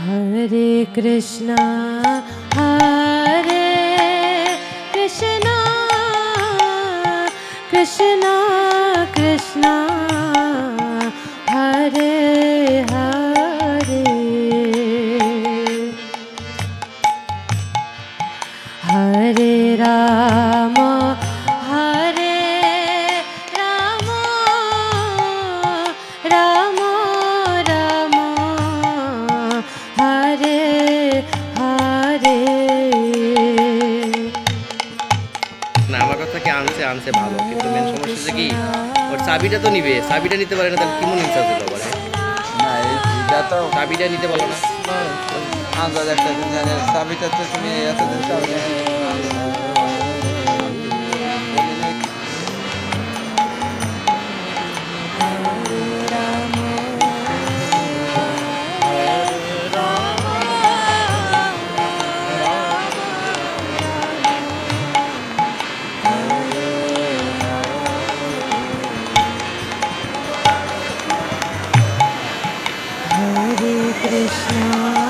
হরে কৃষ্ণ হরে কৃষ্ণ কৃষ্ণ কৃষ্ণ হরে হরে হরে রাম হরে রাম রাম রাম হরে হরে। না আমার কথা কি আনছে ভালো, কিন্তু মেন সমস্যা হচ্ছে কি ওর চাবিটা তো নিবে, চাবিটা নিতে পারে না, তাহলে কি মনে ইচ্ছা ছিল বলে না এটা তো চাবিটা নিতে বলো না। আন্দাজ একটা দিন জানে চাবিটা তো তুমি এতদিন চাবি Hare Krishna